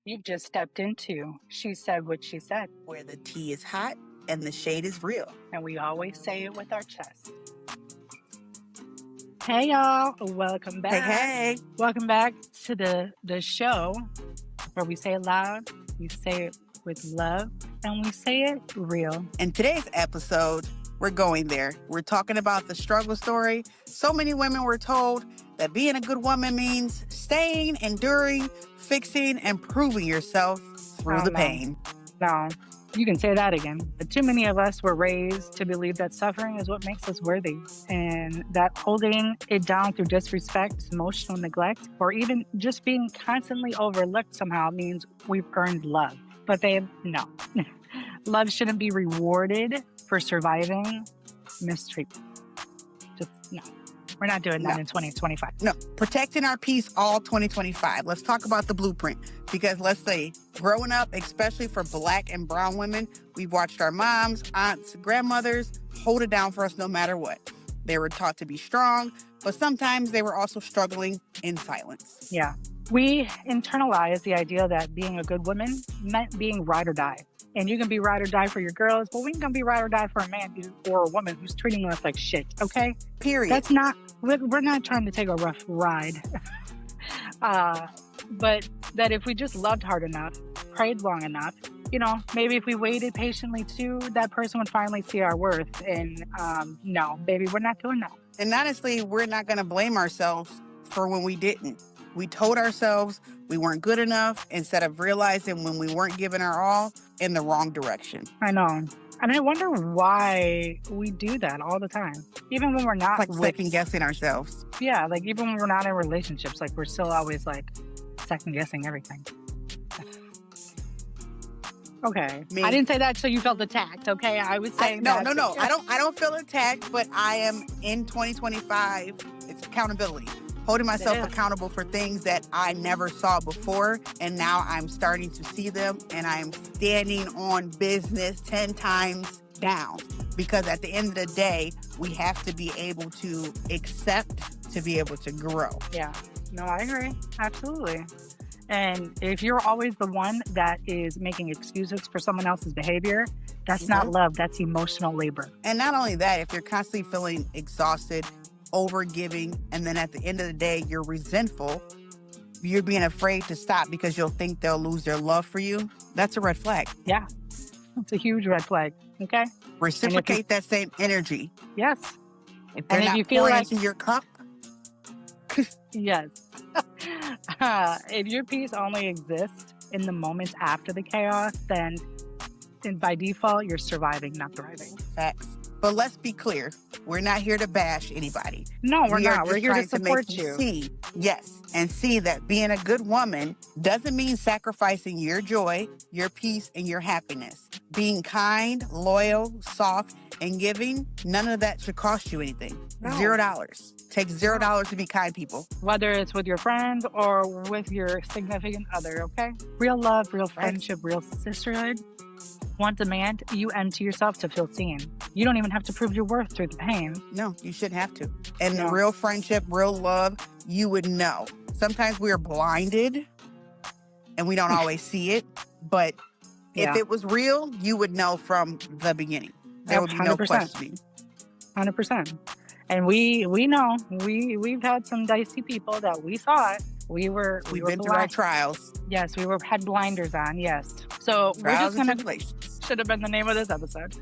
You've just stepped into She Said What She Said, where the tea is hot and the shade is real. and we always say it with our chest. Hey, y'all. Welcome back. Hey. Welcome back to the show where we say it loud, we say it with love, and we say it real. In today's episode, we're going there. We're talking about the struggle story. So many women were told that being a good woman means staying, enduring, fixing, and proving yourself through the pain. No, you can say that again. But too many of us were raised to believe that suffering is what makes us worthy, and that holding it down through disrespect, emotional neglect, or even just being constantly overlooked somehow means we've earned love. But babe, no. Love shouldn't be rewarded for surviving mistreatment. Just no. We're not doing that in 2025. No, protecting our peace all 2025. Let's talk about the blueprint. Because let's say, growing up, especially for Black and brown women, we've watched our moms, aunts, grandmothers hold it down for us no matter what. They were taught to be strong, but sometimes they were also struggling in silence. Yeah. We internalize the idea that being a good woman meant being ride or die. And you can be ride or die for your girls, but we can be ride or die for a man or a woman who's treating us like shit, okay? Period. That's not, we're not trying to take a rough ride. But that if we just loved hard enough, prayed long enough, maybe if we waited patiently too, that person would finally see our worth. And no, baby, we're not doing that. And honestly, we're not going to blame ourselves for when we didn't. We told ourselves we weren't good enough instead of realizing when we weren't giving our all in the wrong direction. I know. And I wonder why we do that all the time. Even when we're not second guessing ourselves. Yeah, like even when we're not in relationships, like we're still always like second guessing everything. Okay. I didn't say that so you felt attacked, okay? I was saying No. I don't feel attacked, but I am in 2025. It's accountability. Holding myself accountable for things that I never saw before, and now I'm starting to see them, and I'm standing on business 10 times down. Because at the end of the day, we have to be able to accept to be able to grow. Yeah. No, I agree. Absolutely. And if you're always the one that is making excuses for someone else's behavior, that's not love. That's emotional labor. And not only that, if you're constantly feeling exhausted, overgiving, and then at the end of the day, you're resentful, you're being afraid to stop because you'll think they'll lose their love for you, that's a red flag. Yeah. It's a huge red flag. Okay. Reciprocate that same energy. Yes. If they're not pouring into your cup. Yes. If your peace only exists in the moments after the chaos, then by default, you're surviving, not thriving. Facts. But let's be clear. We're not here to bash anybody. No, we're not. We're here to support you. See that being a good woman doesn't mean sacrificing your joy, your peace, and your happiness. Being kind, loyal, soft, and giving, none of that should cost you anything. No. $0. Takes $0 to be kind, people. Whether it's with your friends or with your significant other, okay? Real love, real friendship, real sisterhood. One demand, you empty yourself to feel seen. You don't even have to prove your worth through the pain. No, you shouldn't have to. And the real friendship, real love, you would know. Sometimes we are blinded and we don't always see it. But if it was real, you would know from the beginning. There would be no questioning. 100%. And we know. We've had some dicey people that we saw it. We've been through our trials. Yes, had blinders on, yes. So trials we're just going to... Should have been the name of this episode.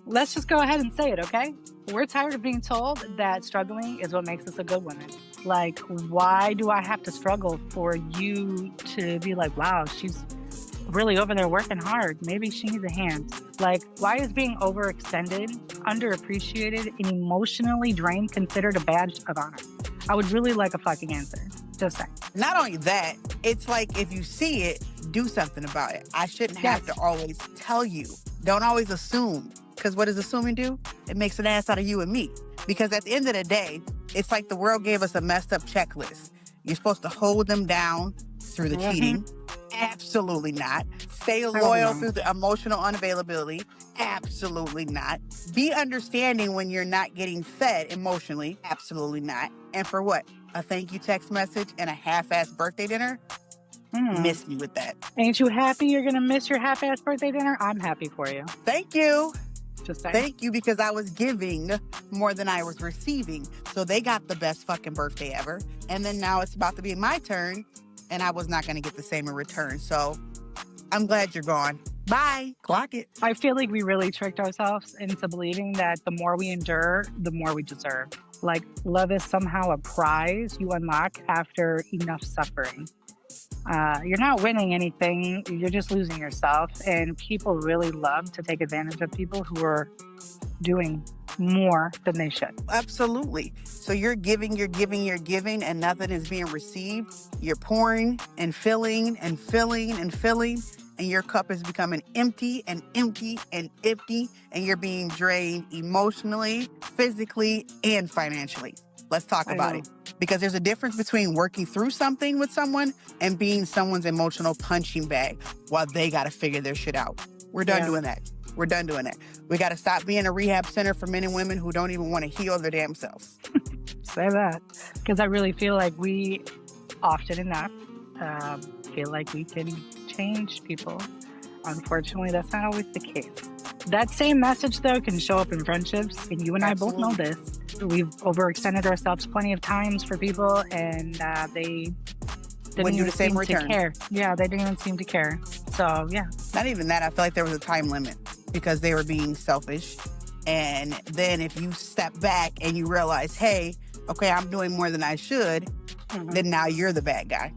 Let's just go ahead and say it, okay? We're tired of being told that struggling is what makes us a good woman. Like, why do I have to struggle for you to be like, wow, she's really over there working hard. Maybe she needs a hand. Like, why is being overextended, underappreciated, and emotionally drained considered a badge of honor? I would really like a fucking answer. Just saying. Not only that, it's like if you see it, do something about it. I shouldn't have to always tell you. Don't always assume. Because what does assuming do? It makes an ass out of you and me. Because at the end of the day, it's like the world gave us a messed up checklist. You're supposed to hold them down through the cheating. Absolutely not. Stay loyal through the emotional unavailability. Absolutely not. Be understanding when you're not getting fed emotionally. Absolutely not. And for what? a thank you text message, and a half-assed birthday dinner, miss me with that. Ain't you happy you're going to miss your half-ass birthday dinner? I'm happy for you. Thank you. Just saying. Thank you, because I was giving more than I was receiving. So they got the best fucking birthday ever. And then now it's about to be my turn, and I was not going to get the same in return. So I'm glad you're gone. Bye. Clock it. I feel like we really tricked ourselves into believing that the more we endure, the more we deserve. Like love is somehow a prize you unlock after enough suffering. You're not winning anything. You're just losing yourself. And people really love to take advantage of people who are doing more than they should. Absolutely. So you're giving, and nothing is being received. You're pouring and filling and filling and filling, and your cup is becoming empty and empty and empty, and you're being drained emotionally, physically, and financially. Let's talk about it. Because there's a difference between working through something with someone and being someone's emotional punching bag while they got to figure their shit out. We're done doing that. We're done doing that. We got to stop being a rehab center for men and women who don't even want to heal their damn selves. Say that. Because I really feel like we often enough feel like we can change people. Unfortunately, that's not always the case. That same message, though, can show up in friendships, and you and I both know this. We've overextended ourselves plenty of times for people, and they didn't even seem to care. Yeah, they didn't even seem to care. So, yeah. Not even that. I feel like there was a time limit because they were being selfish. And then if you step back and you realize, hey, okay, I'm doing more than I should, then now you're the bad guy.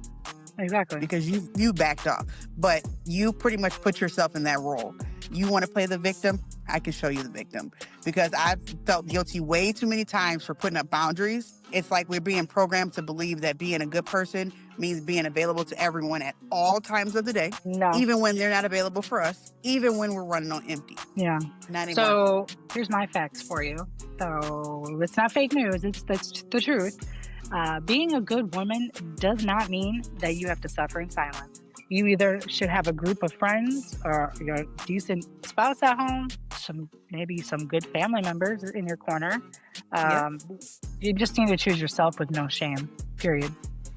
Exactly. Because you backed off. But you pretty much put yourself in that role. You want to play the victim? I can show you the victim. Because I've felt guilty way too many times for putting up boundaries. It's like we're being programmed to believe that being a good person means being available to everyone at all times of the day. No. Even when they're not available for us. Even when we're running on empty. Yeah. Not anymore. So here's my facts for you. So it's not fake news. That's the truth. Being a good woman does not mean that you have to suffer in silence. You either should have a group of friends or your decent spouse at home, maybe some good family members in your corner. You just need to choose yourself with no shame, period.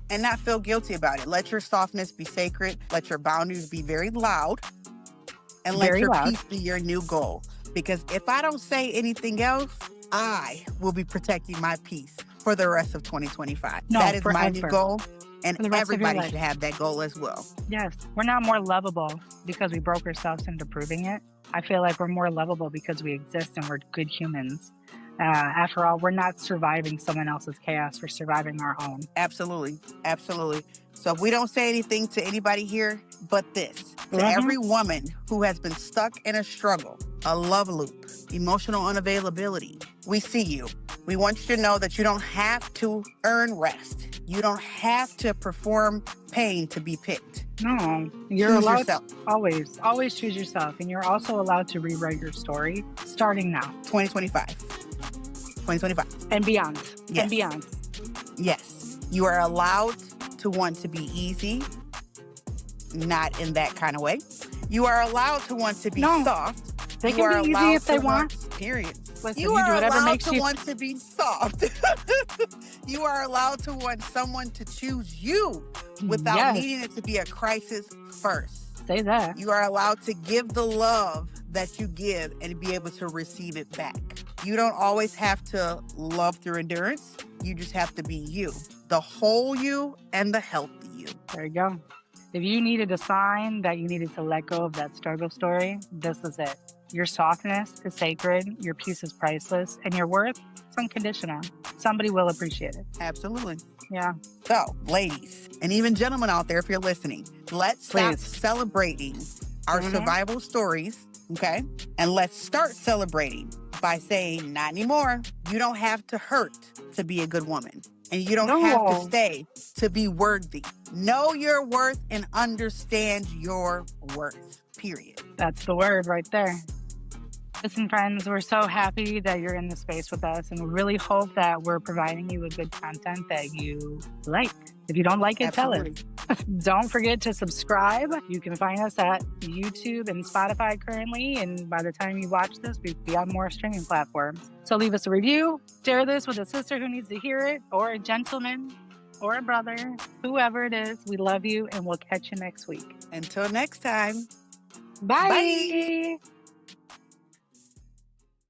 And not feel guilty about it. Let your softness be sacred. Let your boundaries be very loud. And let your peace be your new goal. Because if I don't say anything else, I will be protecting my peace for the rest of 2025. That is my new goal. And everybody should have that goal as well. Yes. We're not more lovable because we broke ourselves into proving it. I feel like we're more lovable because we exist and we're good humans. After all, we're not surviving someone else's chaos. We're surviving our own. Absolutely. Absolutely. So if we don't say anything to anybody here but this, to every woman who has been stuck in a struggle, a love loop, emotional unavailability, we see you. We want you to know that you don't have to earn rest. You don't have to perform pain to be picked. No, you're allowed to always choose yourself. And you're also allowed to rewrite your story starting now. 2025. And beyond. Yes. And beyond. Yes. You are allowed to want to be easy, not in that kind of way. You are allowed to want to be soft. They can be easy if they want. Period. Listen, you are allowed to you want to be soft. You are allowed to want someone to choose you without needing it to be a crisis first. Say that. You are allowed to give the love that you give and be able to receive it back. You don't always have to love through endurance. You just have to be you. The whole you and the healthy you. There you go. If you needed a sign that you needed to let go of that struggle story, this is it. Your softness is sacred, your peace is priceless, and your worth is unconditional. Somebody will appreciate it. Absolutely. Yeah. So, ladies, and even gentlemen out there, if you're listening, let's stop celebrating our survival stories, okay? And let's start celebrating by saying, not anymore. You don't have to hurt to be a good woman. And you don't have to stay to be worthy. Know your worth and understand your worth, period. That's the word right there. Listen, friends, we're so happy that you're in the space with us, and we really hope that we're providing you with good content that you like. If you don't like it, tell us. Don't forget to subscribe. You can find us at YouTube and Spotify currently, and by the time you watch this, we'll be on more streaming platforms. So leave us a review, share this with a sister who needs to hear it, or a gentleman or a brother, whoever it is, we love you and we'll catch you next week. Until next time, bye. Bye.